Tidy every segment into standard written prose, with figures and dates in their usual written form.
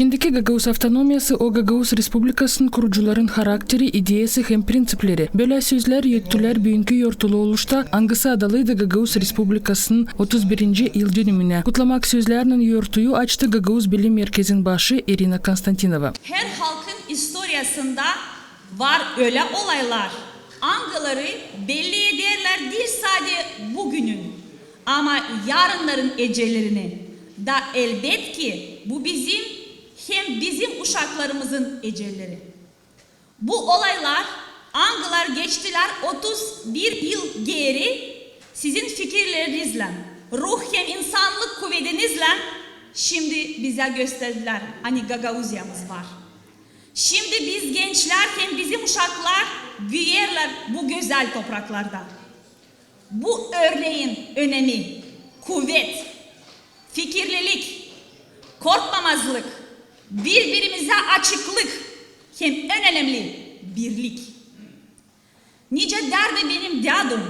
Ишиндеки Гагаус автономиясы о Гагаус республикасынын куручуларын характери, идеясы hem принциплери. Бөлө сөзлөр йөттүлөр бүгүнкү йортулуулушта аңгысы адалыйды Гагаус республикасынын 31-ил дönümüne. Kutlamak sözlerinin yortuyu açtı Гагаус Bilim Merkezi'nin başı Irina Konstantinova. Her halkın historiasında var öyle olaylar. Angaları belli ederler değil sadece bugünün ama yarınların ecelerini. Da elbet ki bu hem bizim uşaklarımızın eceleri. Bu olaylar Angalar geçtiler 31 yıl geri sizin fikirlerinizle, ruh hem insanlık kuvvetinizle şimdi bize gösterdiler. Hani Gagauziyamız var. Şimdi biz gençlerken bizim uşaklar büyürler bu güzel topraklarda. Bu örneğin önemi, kuvvet, fikirlilik, korkmamazlık, birbirimize açıklık, hem en önemli birlik. Nice derdi benim dadım,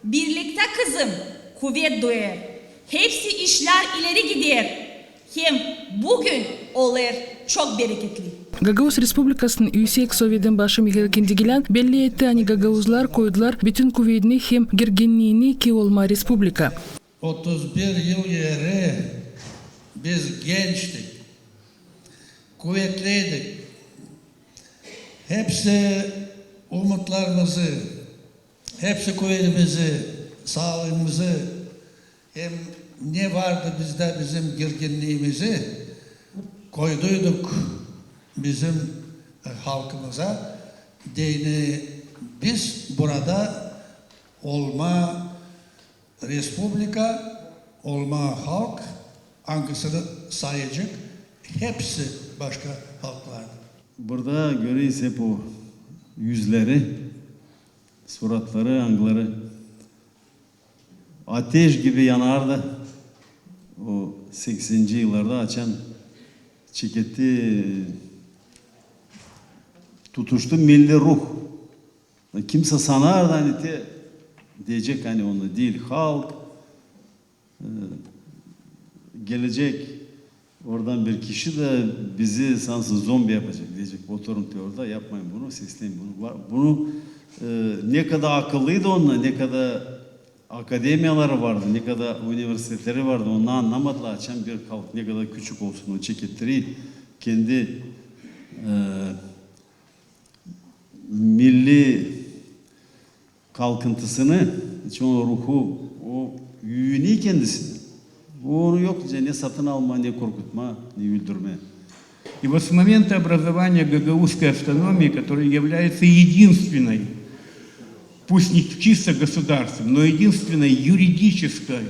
birlikte kızım, kuvvet duyar. Hepsi işler ileri gider, hem bugün olur çok bereketli. Гагаус Республикасынын Yüksek Sovyet'in başı Mikhail Kindigilan belli etti hani Gagauzlar koydular bütün kuvvetini hem gerginliğini ki olma Respublika. 31 yıl yeri biz gençtik, kuvvetliydik. Hepsi umutlarımızı, hepsi kuvvetimizi, sağlığımızı, hem ne vardı bizde bizim gerginliğimizi koyduyduk bizim halkımıza. Dini biz burada olma Respublika, olma halk, hangisini sayacak, hepsi başka halklar. Burada görüyoruz hep o yüzleri, suratları, angları ateş gibi yanardı. O 80. yıllarda açan çeketi tutuştu milli ruh. Kimse sanardı hani diyecek hani onu değil halk gelecek oradan bir kişi de bizi sansız zombi yapacak diyecek. Oturun orada yapmayın bunu, sesleyin bunu. Bunu ne kadar akıllıydı onunla, ne kadar akademiyaları vardı, ne kadar üniversiteleri vardı onu anlamadılar. Açan bir halk ne kadar küçük olsun o ceketleri kendi milli kalkıntısını, o ruhu, o yüğünü kendisini. Onu yok ne satın alma, ne korkutma, ne öldürme. И вот с момента образования гагаузской автономии, которая является единственной, пусть не чисто государством, но единственной юридической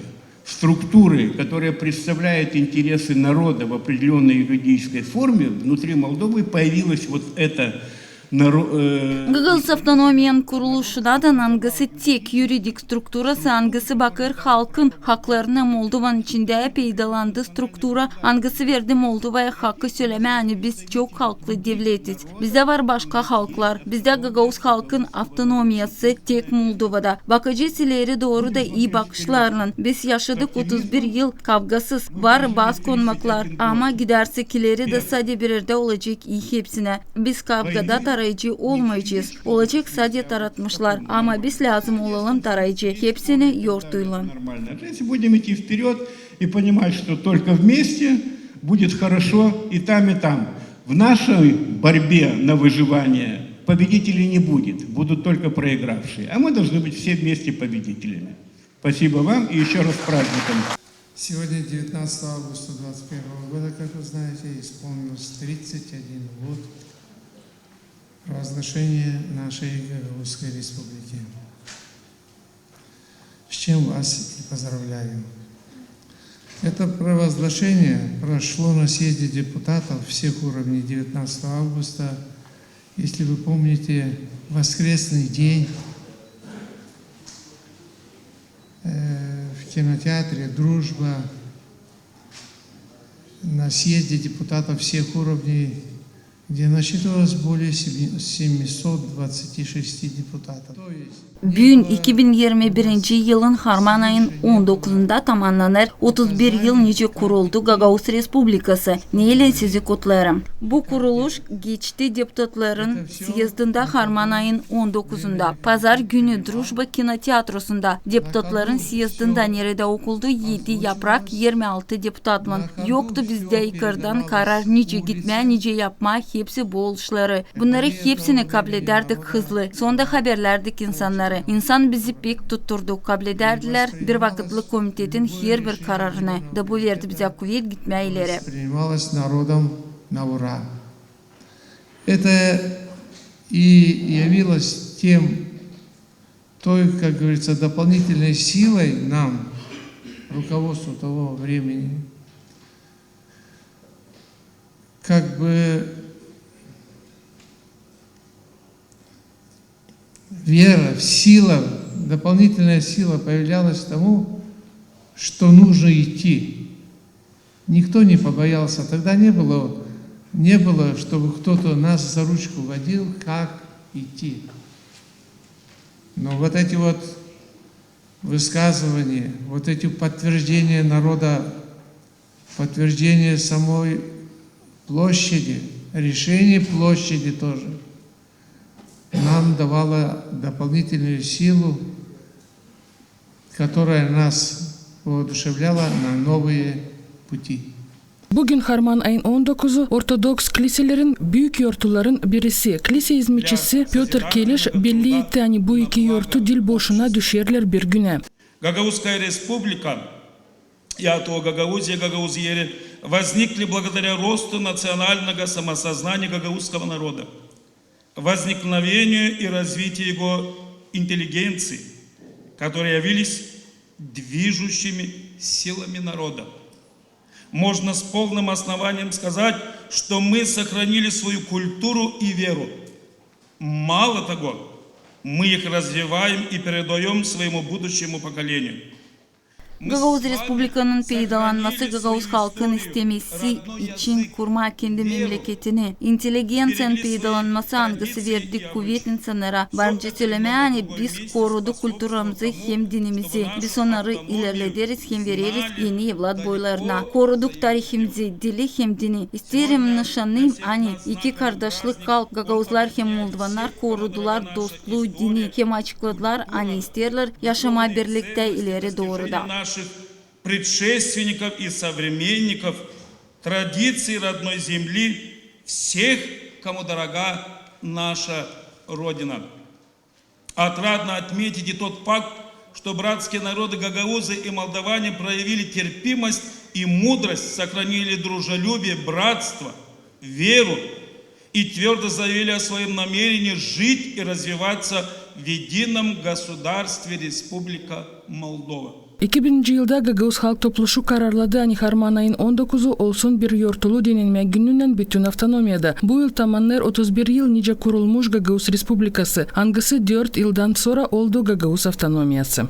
структурой, которая представляет интересы народа в определенной юридической форме, внутри Молдовы появилась вот эта Гагаус автономиянın kuruluşuna da angısı tek yuridik strukturası angısı bakır halkın haklarına Moldova'nın içinde peydalandı struktura angısı verdi Moldova'ya hakkı söyleme yani biz çok halklı devletiz. Bizde var başka halklar. Bizde Gagauz halkın avtonomiyası tek Moldova'da. Bakacağız ileri doğru da iyi bakışlarla. Biz yaşadık 31 yıl kavgasız. Var baz konmaklar ama gidersek ileri de sadece bir yerde olacak iyi hepsine. Biz kavgada tarayıcı olmayacağız. Olacak sadece taratmışlar. Ama biz lazım olalım tarayıcı. Hepsini yortuyla. Если будем идти вперед и понимать, что только вместе будет хорошо и там. В нашей борьбе на выживание победителей не будет. Будут только проигравшие. А мы должны быть все вместе победителями. Спасибо вам и еще раз с праздником. Сегодня 19 августа 2021 года, как вы знаете, исполнилось 31 год провозглашения нашей Гагаузской республики. С чем вас и поздравляю. Это провозглашение прошло на съезде депутатов всех уровней 19 августа. Если вы помните, воскресный день в кинотеатре «Дружба» на съезде депутатов всех уровней где насчитывалось более 726 депутатов. То есть Bugün 2021 yılın Harman ayın 19'unda tamamlanır 31 yıl nice kuruldu Gagauz Respublikası. Neyle sizi kutlarım? Bu kuruluş geçti deputatların siyezdinde Harman ayın 19'unda. Pazar günü Drujba Kinotiyatrosu'nda deputatların siyezdinde nerede okuldu 7 yaprak 26 deputatla. Yoktu bizde yukarıdan karar nice gitmeye nice yapma hepsi bu oluşları. Bunları hepsini kabul ederdik hızlı. Sonda haberlerdik insanlar. İnsan bizi pek tutturdu, kabul ederdiler. Bir vakitli komitetin her bir kararını da bu verdi bize kuvvet gitmeye ileri. Принималось народом на ура. Это и явилось той, как говорится, дополнительной силой нам, руководству того времени, как бы вера, сила, дополнительная сила появлялась тому, что нужно идти. Никто не побоялся. Тогда не было, чтобы кто-то нас за ручку водил, как идти. Но вот эти вот высказывания, вот эти подтверждения народа, подтверждение самой площади, решение площади тоже, нам давало дополнительную силу, которая нас воодушевляла на новые пути. Bugün Harman ayın 19'u Ortodoks kiliselerin büyük yortuların birisi. Kilise hizmetçisi Piotr Keliş belli etti hani bu iki yortu dil boşuna düşerler bir güne. Гагаузская республика и АТО Гагаузия, Гагаузиери возникли благодаря росту национального самосознания гагаузского народа, возникновению и развитию его интеллигенции, которые явились движущими силами народа. Можно с полным основанием сказать, что мы сохранили свою культуру и веру. Мало того, мы их развиваем и передаем своему будущему поколению. Gagauz Respublika'nın peydalanması Gagauz halkın istemesi için kurma kendi memleketini. İnteligensiyanın peydalanması angısı verdik kuvvet insanlara. Barınca söyleme yani biz koruduk kültürümüzü hem dinimizi. Biz onları ilerlederiz hem veririz yeni evlat boylarına. Koruduk tarihimizi, dili hem dini. İsterim nişanlıyım hani iki kardeşlik halk Gagauzlar hem Moldovanlar korudular dostluğu dini hem açıkladılar hani isterler yaşama birlikte ileri doğru da. Наших предшественников и современников, традиций родной земли, всех, кому дорога наша Родина. Отрадно отметить и тот факт, что братские народы Гагаузы и молдаване проявили терпимость и мудрость, сохранили дружелюбие, братство, веру и твердо заявили о своем намерении жить и развиваться в едином государстве Республика Молдова. 2000 yılda Gagauz Halk Topluşu kararladı hani Harman ayın 19'u olsun bir yortulu denilme gününden bütün avtonomiyada. Bu yıl tamamlar 31 yıl nice kurulmuş Gagauz Respublikası. Hangisi 4 yıldan sonra oldu Gagauz avtonomiyası.